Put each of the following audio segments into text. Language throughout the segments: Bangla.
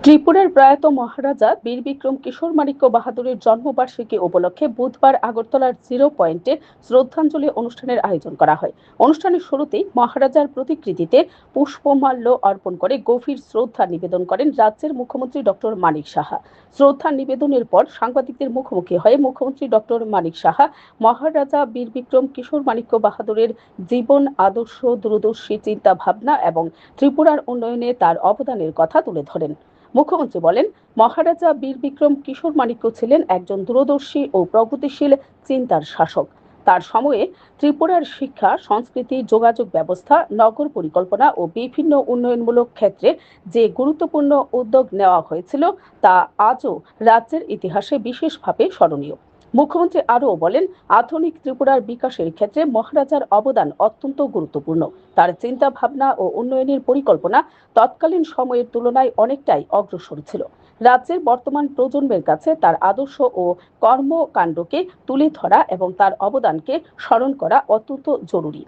ত্রিপুরার প্রয়াত মহারাজা বীর বিক্রম কিশোর মাণিক্য বাহাদুরের জন্মবার্ষিকী উপলক্ষে বুধবার আগরতলার জিরো পয়েন্টে শ্রদ্ধাঞ্জলি অনুষ্ঠানের আয়োজন করা হয়। অনুষ্ঠানের শুরুতেই মহারাজার প্রতিকৃতিতে পুষ্পমাল্য অর্পণ করে গভীর শ্রদ্ধা নিবেদন করেন রাজ্যের মুখ্যমন্ত্রী ডক্টর মানিক সাহা। শ্রদ্ধা নিবেদনের পর সাংবাদিকদের মুখোমুখি হয়ে মুখ্যমন্ত্রী ডক্টর মানিক সাহা মহারাজা বীর বিক্রম কিশোর মাণিক্য বাহাদুরের জীবন, আদর্শ, দূরদর্শী চিন্তা ভাবনা এবং ত্রিপুরার উন্নয়নে তার অবদানের কথা তুলে ধরেন। মুখ্যমন্ত্রী বলেন, মহারাজা বীর বিক্রম কিশোর মাণিক্য ছিলেন একজন দূরদর্শী ও প্রগতিশীল চিন্তার শাসক। তার সময়ে ত্রিপুরার শিক্ষা, সংস্কৃতি, যোগাযোগ ব্যবস্থা, নগর পরিকল্পনা ও বিভিন্ন উন্নয়নমূলক ক্ষেত্রে যে গুরুত্বপূর্ণ উদ্যোগ নেওয়া হয়েছিল তা আজও রাজ্যের ইতিহাসে বিশেষভাবে স্মরণীয়। মুখ্যমন্ত্রী আরও বলেন, আধুনিক ত্রিপুরার বিকাশের ক্ষেত্রে মহারাজার অবদান অত্যন্ত গুরুত্বপূর্ণ। তার চিন্তা ভাবনা ও উন্নয়নের পরিকল্পনা তৎকালীন সময়ের তুলনায় অনেকটাই অগ্রসর ছিল। রাজ্যের বর্তমান প্রজন্মের কাছে তার আদর্শ ও কর্মকাণ্ডকে তুলে ধরা এবং তার অবদানকে স্মরণ করা অত্যন্ত জরুরি।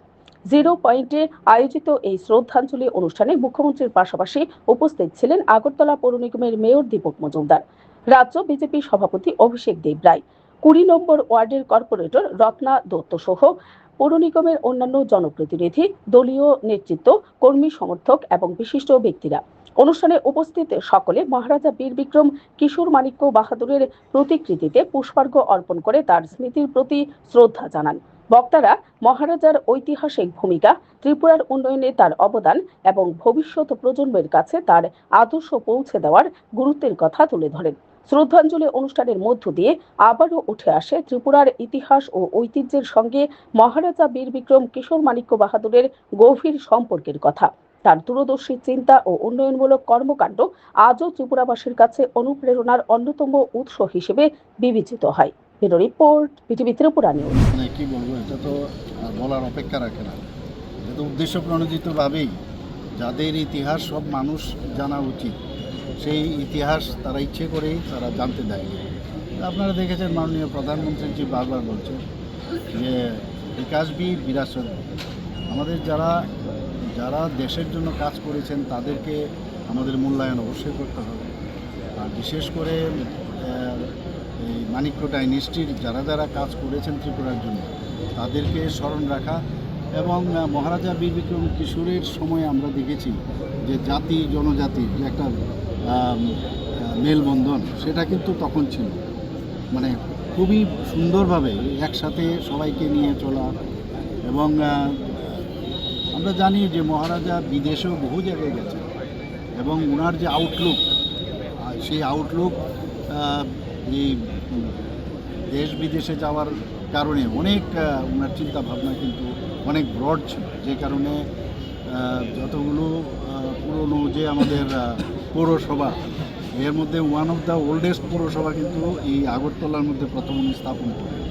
জিরো পয়েন্টে আয়োজিত এই শ্রদ্ধাঞ্জলি অনুষ্ঠানে মুখ্যমন্ত্রীর পাশাপাশি উপস্থিত ছিলেন আগরতলা পৌর নিগমের মেয়র দীপক মজুমদার, রাজ্য বিজেপি সভাপতি অভিষেক দেবরায়, ২০ নম্বর ওয়ার্ডের কর্পোরেটর রত্না দত্ত সহ পৌর নিগমের অন্যান্য জনপ্রতিনিধি, দলীয় নেতৃত্ব, কর্মী সমর্থক এবং বিশিষ্ট ব্যক্তিরা। অনুষ্ঠানে উপস্থিত সকলে মহারাজা বীর বিক্রম কিশোর মাণিক্য বাহাদুরের প্রতিকৃতিতে পুষ্পার্ঘ্য অর্পণ করে তার স্মৃতির প্রতি শ্রদ্ধা জানান। বক্তারা মহারাজার ঐতিহাসিক ভূমিকা, ত্রিপুরার উন্নয়নে তার অবদান এবং ভবিষ্যৎ প্রজন্মের কাছে তার আদর্শ পৌঁছে দেওয়ার গুরুত্বের কথা তুলে ধরেন। শ্রদ্ধাঞ্জলি অনুষ্ঠানের মধ্য দিয়ে আবারও উঠে আসে ত্রিপুরার ইতিহাস ও ঐতিহ্যের সঙ্গে মহারাজা বীর বিক্রম কিশোর মাণিক্য বাহাদুরের গভীর সম্পর্কের কথা। তার দূরদর্শী চিন্তা ও উন্নয়নমূলক কর্মকাণ্ড আজও ত্রিপুরাবাসীর কাছে অনুপ্রেরণার অন্যতম উৎস হিসেবে বিবেচিত হয়। Bureau report, BTV Tripura news. কি বলবো, এটা তো বলার অপেক্ষা রাখে না। এটা তো উদ্দেশ্য প্রণোদিতভাবেই যাদের ইতিহাস সব মানুষ জানা উচিত, সেই ইতিহাস তারা ইচ্ছে করেই তারা জানতে দেয়নি। আপনারা দেখেছেন মাননীয় প্রধানমন্ত্রীজি বারবার বলছেন যে বিকাশ বি বিরাসত। আমাদের যারা যারা দেশের জন্য কাজ করেছেন তাদেরকে আমাদের মূল্যায়ন অবশ্যই করতে হবে। আর বিশেষ করে এই মাণিক্য ডাইনেস্টির যারা যারা কাজ করেছেন ত্রিপুরার জন্য তাদেরকে স্মরণ রাখা। এবং মহারাজা বীর বিক্রম কিশোরের সময় আমরা দেখেছি যে জাতি জনজাতির যে একটা মেলবন্ধন, সেটা কিন্তু তখন ছিল, মানে খুবই সুন্দরভাবে একসাথে সবাইকে নিয়ে চলা। এবং আমরা জানি যে মহারাজা বিদেশেও বহু জায়গায় গেছেন এবং ওনার যে আউটলুক, সেই আউটলুক এই দেশ বিদেশে যাওয়ার কারণে অনেক ওনার চিন্তা ভাবনা কিন্তু অনেক ব্রড ছিল, যে কারণে যতগুলো পুরনো যে আমাদের পৌরসভা, এর মধ্যে ওয়ান অফ দ্য ওল্ডেস্ট পৌরসভা কিন্তু এই আগরতলার মধ্যে প্রথম উনি স্থাপন করেন।